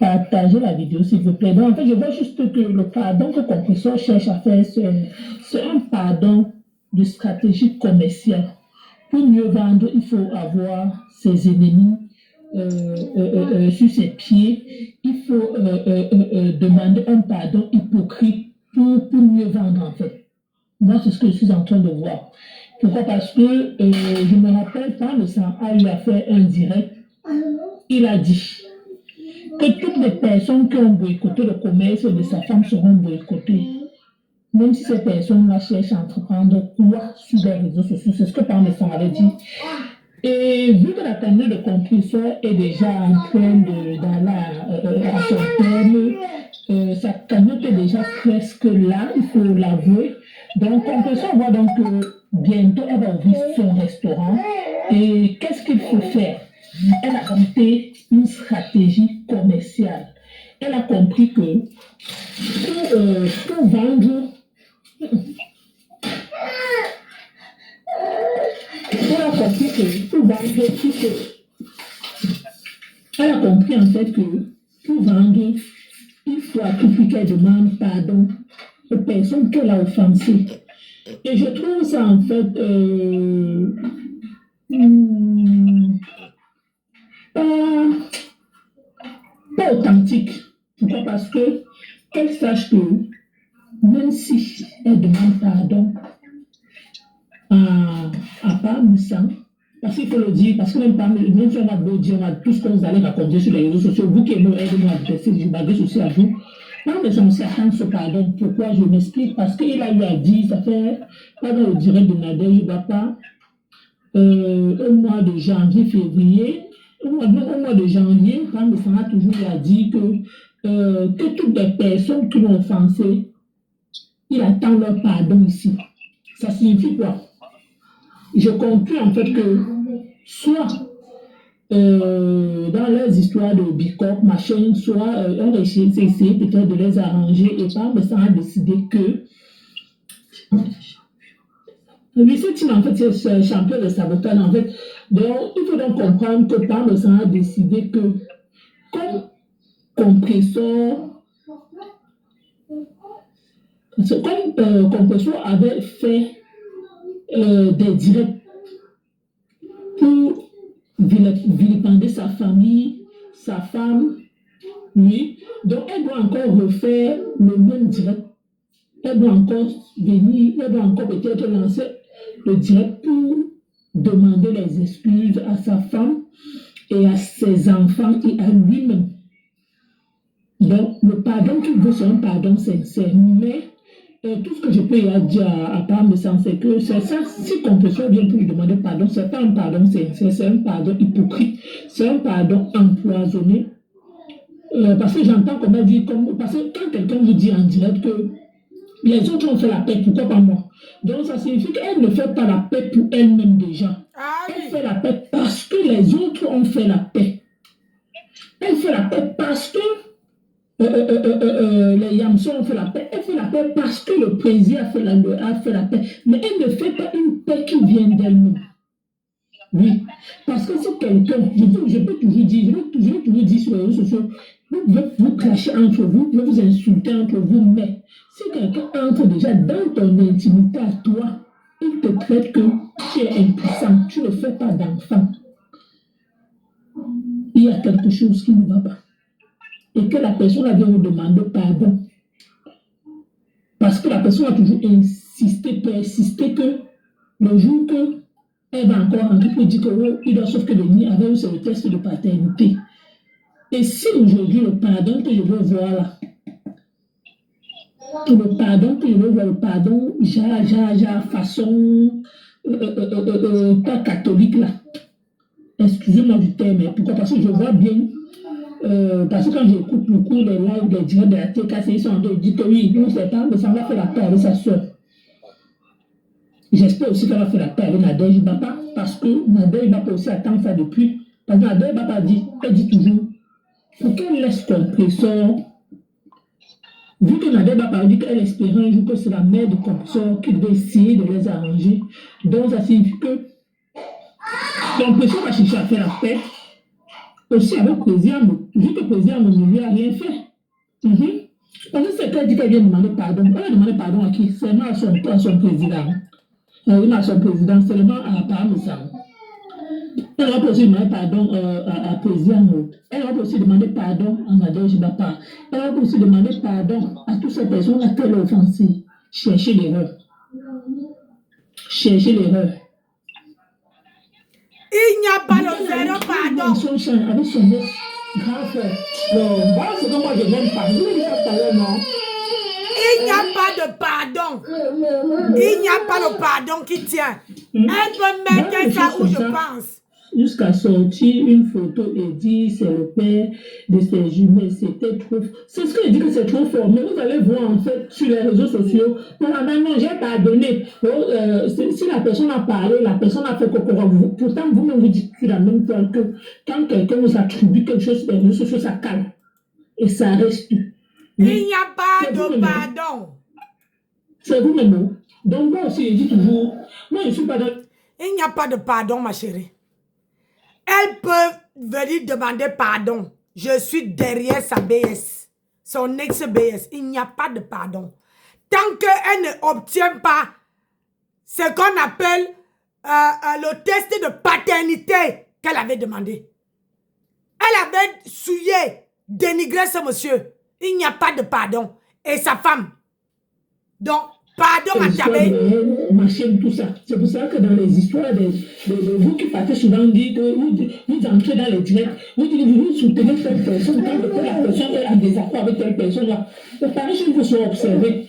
Partagez la vidéo, s'il vous plaît. Donc, en fait, je vois juste que le pardon que Compressor cherche à faire, c'est un pardon de stratégie commerciale. Pour mieux vendre, il faut avoir ses ennemis sur ses pieds. Il faut demander un pardon hypocrite pour mieux vendre, en fait. Moi, c'est ce que je suis en train de voir. Pourquoi? Parce que je me rappelle quand le sang a eu à faire un direct, il a dit que toutes les personnes qui ont boycotté le commerce de sa femme seront boycottées. Même si ces personnes-là cherchent à entreprendre quoi sur les réseaux sociaux, c'est ce que Pam Sang avait dit. Et vu que la cagnotte de compresseur est déjà en train d'aller à son terme, sa cagnotte est déjà presque là, il faut l'avouer. Donc, compresseur voit donc que bientôt elle va ouvrir son restaurant. Et qu'est-ce qu'il faut faire? Elle a monté une stratégie commerciale. Elle a compris que pour vendre, elle a compris que pour vendre, elle a compris en fait que pour vendre, il faut à tout prix qu'elle demande pardon aux personnes qu'elle a offensées. Et je trouve ça en fait pas authentique. Pourquoi? Parce que qu'elle sache que même si elle demande pardon à Pam Sang, parce qu'il faut le dire, parce que même si on a beau dire, on a tout ce qu'on vous allez raconter sur les réseaux sociaux, vous qui aimez aidez-moi à dresser, je m'adresse aussi à vous. Pam Sang aussi attend ce pardon. Pourquoi? Je m'explique. Parce qu'il a eu à dire, ça fait pendant le direct de Nadège Bapa, au mois de janvier, février, au mois de janvier, Pam Sang a toujours eu à dire que toutes les personnes qui l'ont offensé, il attend leur pardon ici. Ça signifie quoi? Je conclus en fait que soit dans leurs histoires de Bicop, machin, soit on a essayé peut-être de les arranger et Pam Sang a décidé que oui, ce team en fait c'est champion de sabotage en fait. Donc il faut donc comprendre que Pam Sang a décidé que comme Compressor, comme Compressor avait fait des directs pour vilipender sa famille, sa femme, oui. Donc, elle doit encore refaire le même direct. Elle doit encore venir, elle doit encore peut-être lancer le direct pour demander les excuses à sa femme et à ses enfants et à lui-même. Donc, le pardon qu'il veut, c'est un pardon sincère. Mais tout ce que je peux dire à Pam Sang, c'est que c'est ça, si Compressor vient pour lui demander pardon, ce n'est pas un pardon sincère, c'est un pardon hypocrite, c'est un pardon empoisonné. Parce que j'entends comment dire, parce que quand quelqu'un vous dit en direct que les autres ont fait la paix, pourquoi pas moi? Donc ça signifie qu'elle ne fait pas la paix pour elle-même déjà. Elle fait la paix parce que les autres ont fait la paix. Elle fait la paix parce que les Yamsons ont fait la paix. Elle fait la paix parce que le président a fait la paix. Mais elle ne fait pas une paix qui vient d'elle-même. Oui. Parce que si quelqu'un, je peux toujours dire, je vais toujours dire sur les réseaux sociaux, vous pouvez vous clasher entre vous, vous pouvez vous insulter entre vous, mais si quelqu'un entre déjà dans ton intimité à toi, il te traite que tu es impuissant, tu ne fais pas d'enfant. Il y a quelque chose qui ne va pas. Et que la personne a bien vous demander pardon. Parce que la personne a toujours persisté que le jour que elle va encore rentrer pour dire qu'il doit sauf que venir avec c'est le test de paternité. Et si aujourd'hui le pardon que je veux voir là, le pardon, façon pas catholique là. Excusez-moi du terme, mais pourquoi? Parce que je vois bien, parce que quand j'écoute beaucoup les lives, les directs de la TKC, ils sont en train de dire que oui, nous c'est pas, mais ça va faire la paix avec sa soeur. J'espère aussi qu'elle va faire la paix avec Nadège Bapa, parce que Nadège Bapa aussi attend ça depuis. Parce que Nadège Bapa dit toujours, pour qu'elle laisse Compressor, vu que Nadège Bapa dit qu'elle espérait un jour que c'est la mère de Compressor qui devait essayer de les arranger. Donc ça signifie que Compressor va chercher à faire la paix aussi avec président, vu que le président ne lui a rien fait. Parce que c'est qu'elle dit qu'elle vient demander pardon. Elle a demandé pardon à qui? Seulement à son président. Oui, à son président, seulement à Parmesan. Elle va aussi demander pardon à président. Elle va aussi demander pardon à Madame Jibapa. Elle va aussi demander pardon à toutes ces personnes à qui elle a offensé. Chercher l'erreur. Chercher l'erreur. Il n'y a pas de zéro pardon. Avec son grand frère. Voilà ce que moi je n'aime pas. Vous voulez ça parler, non? Il n'y a pas de pardon. Il n'y a pas de pardon qui tient. Elle peut mettre ça où je pense. Jusqu'à sortir une photo et dire c'est le père de ses jumelles, c'était trop. C'est ce qu'il dit que c'est trop fort. Mais vous allez voir en fait sur les réseaux sociaux. Non, j'ai pardonné. Si la personne a parlé, la personne a fait quoi. Pourtant, vous-même vous dites la même chose que quand quelqu'un vous attribue quelque chose sur les réseaux sociaux, ça calme. Et ça reste. Il n'y a pas de pardon. C'est vous-même. Donc moi aussi, je dis toujours, moi je ne suis pas dans... Il n'y a pas de pardon, ma chérie. Elle peut venir demander pardon. Je suis derrière sa BS, son ex-BS. Il n'y a pas de pardon. Tant qu'elle n'obtient pas ce qu'on appelle le test de paternité qu'elle avait demandé. Elle avait souillé, dénigré ce monsieur. Il n'y a pas de pardon. Et sa femme. Donc, pardon à Tabé. Machin, tout ça. C'est pour ça que dans les histoires de vous qui partez souvent dire que vous entrez dans les directs, vous soutenez telle personne, quand la personne est en désaccord avec telle personne là. Les parents, il faut souvent observer.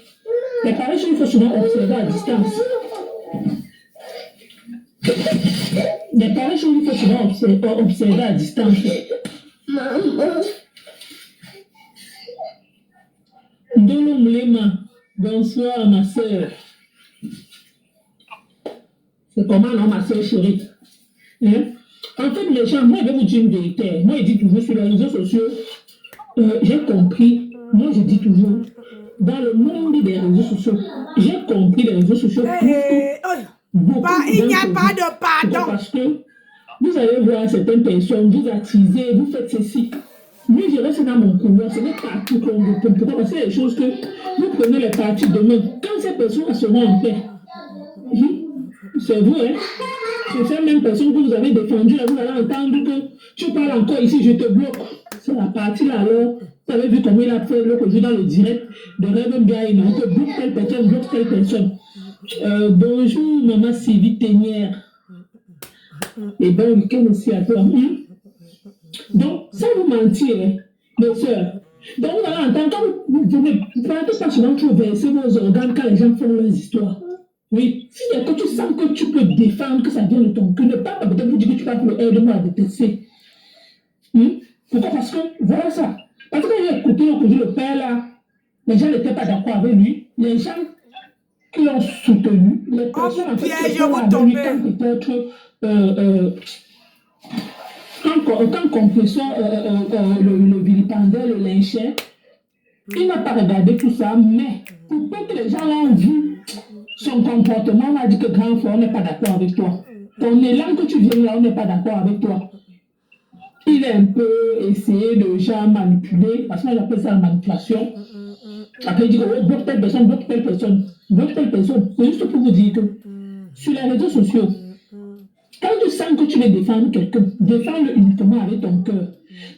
Les parents, il faut souvent observer à distance. Les parents, il faut souvent observer à distance. Ndolo Mlema, bonsoir ma soeur. C'est comment non ma soeur chérie? Hein? En fait, les gens, moi je vais vous dire une vérité. Moi je dis toujours sur les réseaux sociaux, j'ai compris, moi je dis toujours, dans le monde des réseaux sociaux, j'ai compris les réseaux sociaux. Il n'y a pas de pardon. Parce que vous allez voir certaines personnes, vous attisez, vous faites ceci. Moi, je reste dans mon pouvoir, ce n'est pas tout qu'on vous peut. Pourquoi? Parce que c'est des choses que vous prenez les parties demain. Quand ces personnes seront en paix, c'est vous, hein? C'est ces mêmes personnes que vous avez défendues, là, vous allez entendre que tu parles encore ici, je te bloque. C'est la partie là, alors, vous avez vu comment il a fait l'autre jour dans le direct de Rêve Bien, il a bloque telle personne, bloque telle personne. Bonjour, maman Sylvie Ténière. Et bon week-end aussi à toi. Donc, sans vous mentir, mes soeurs, donc vous allez entendre, quand vous partez pas souvent pour verser vos organes quand les gens font leurs histoires. Oui, si que tu sens que tu peux défendre, que ça vient de ton cœur, ne pas peut-être vous dire que tu parles pour le aide-moi à détester. Pourquoi? Parce que, voilà ça. Parce que j'ai écouté le père là, les gens n'étaient pas d'accord avec lui. Les gens qui l'ont soutenu, les personnes en fait qui sont avec lui quand compression le vilipendait, le lynchait, il n'a pas regardé tout ça, mais pour peu que les gens l'ont vu, son comportement, on a dit que grand frère, on n'est pas d'accord avec toi. Ton élan que tu viens là, on n'est pas d'accord avec toi. Il a un peu essayé de genre manipuler, parce qu'on appelle ça la manipulation. Après, il dit que bloque telle personne, bloque telle personne, bloque telle personne. C'est juste pour vous dire que sur les réseaux sociaux, quand tu sens que tu veux défendre quelqu'un, défends-le uniquement avec ton cœur.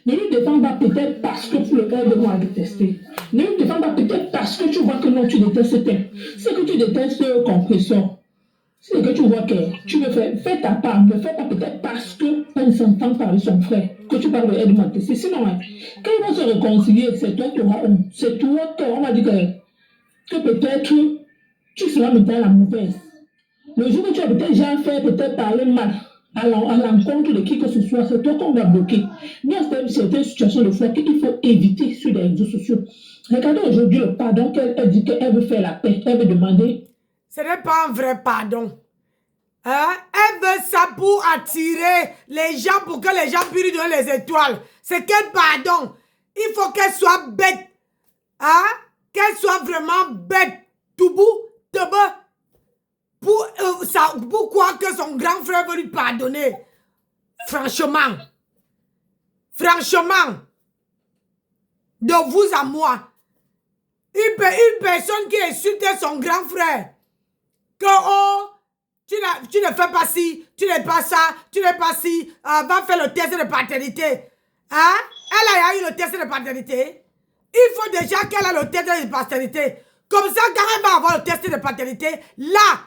Ne le défends pas peut-être parce que pour le cœur de moi à détester. Ne le défends pas peut-être parce que tu vois que non, tu détestes tel. C'est que tu détestes compression. C'est que tu vois que tu veux faire, fais ta part, ne fais pas peut-être parce qu'elle s'entend parler son frère, que tu parles de aide-moi à détester. Sinon, quand ils vont se réconcilier, c'est toi qui auras honte. C'est toi qui on va dire que peut-être tu seras maintenant la mauvaise. Le jour où tu as peut-être déjà fait, peut-être parler mal à l'encontre de qui que ce soit, c'est toi qu'on va bloquer. Il y a certaines situations de foi qu'il faut éviter sur les réseaux sociaux. Regardez aujourd'hui le pardon qu'elle dit qu'elle veut faire la paix, elle veut demander. Ce n'est pas un vrai pardon. Hein? Elle veut ça pour attirer les gens, pour que les gens puissent donner les étoiles. C'est quel pardon? Il faut qu'elle soit bête. Hein? Qu'elle soit vraiment bête. Tout bout, de bas. Pour croire que son grand frère veut lui pardonner. Franchement. Franchement, de vous à moi, une personne qui insultait son grand frère, que oh, tu ne fais pas ci, tu n'es pas ça, tu n'es pas ci, va faire le test de paternité. Hein? Elle a eu le test de paternité. Il faut déjà qu'elle a le test de paternité. Comme ça, quand elle va avoir le test de paternité, là,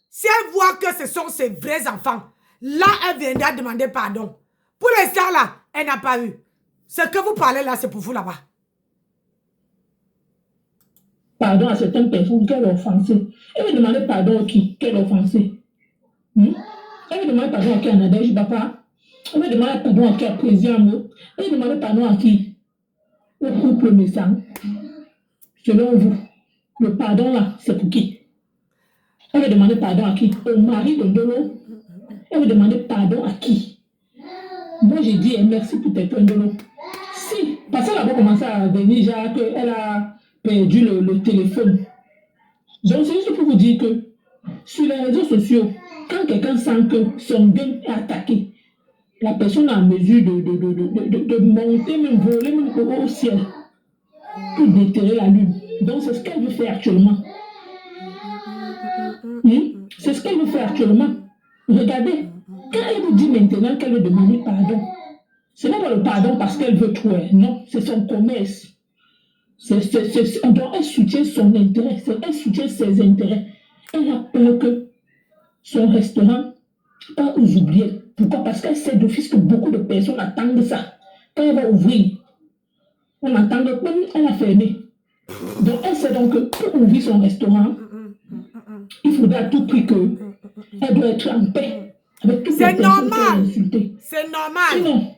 si elle voit que ce sont ses vrais enfants, là, elle viendra demander pardon. Pour l'instant, là, elle n'a pas eu. Ce que vous parlez là, c'est pour vous là-bas. Pardon à certaines personnes qu'elle a offensées. Elle veut demander pardon à qui qu'elle a offensé. Elle veut demander pardon à qui, Nadège Bapa. Elle veut demander pardon à qui, à Président. Elle veut demander pardon à qui, au couple Messang. Selon vous, le pardon là, c'est pour qui? Elle veut demander pardon à qui? Au mari de Ndolo. Elle veut demander pardon à qui? Moi, j'ai dit merci pour tes Ndolo. Si, parce qu'elle a commencé à venir, genre, qu'elle a perdu le téléphone. Donc, c'est juste pour vous dire que sur les réseaux sociaux, quand quelqu'un sent que son bien est attaqué, la personne est en mesure de monter, même voler, même au ciel, pour déterrer la lune. Donc, c'est ce qu'elle veut faire actuellement. C'est ce qu'elle veut faire actuellement. Regardez, quand elle vous dit maintenant qu'elle veut demander pardon, ce n'est pas le pardon parce qu'elle veut trop, non, c'est son commerce. Donc, elle soutient son intérêt, elle soutient ses intérêts. Elle a peur que son restaurant, pas vous oublier. Pourquoi? Parce qu'elle sait d'office que beaucoup de personnes attendent ça. Quand elle va ouvrir, on attend que elle a fermé. Donc, elle sait donc que pour ouvrir son restaurant, il faudra à tout prix qu'elle doit être en paix avec toutes les personnes qu'elle a insultées. C'est normal. Sinon,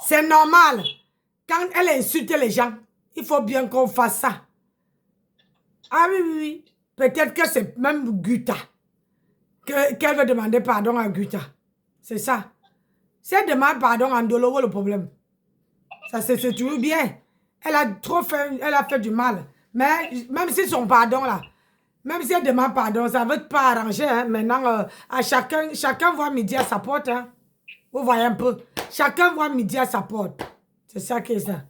c'est normal. Quand elle insulte les gens, il faut bien qu'on fasse ça. Ah oui, oui, oui. Peut-être que c'est même Guta qu'elle veut demander pardon à Guta. C'est ça. Si elle demande pardon à Ndolo, le problème. Ça, c'est toujours bien. Elle a trop fait, elle a fait du mal. Mais même si son pardon là, même si elle demande pardon, ça ne veut pas arranger. Hein. Maintenant, à chacun voit midi à sa porte. Hein. Vous voyez un peu. Chacun voit midi à sa porte. C'est ça qui est ça.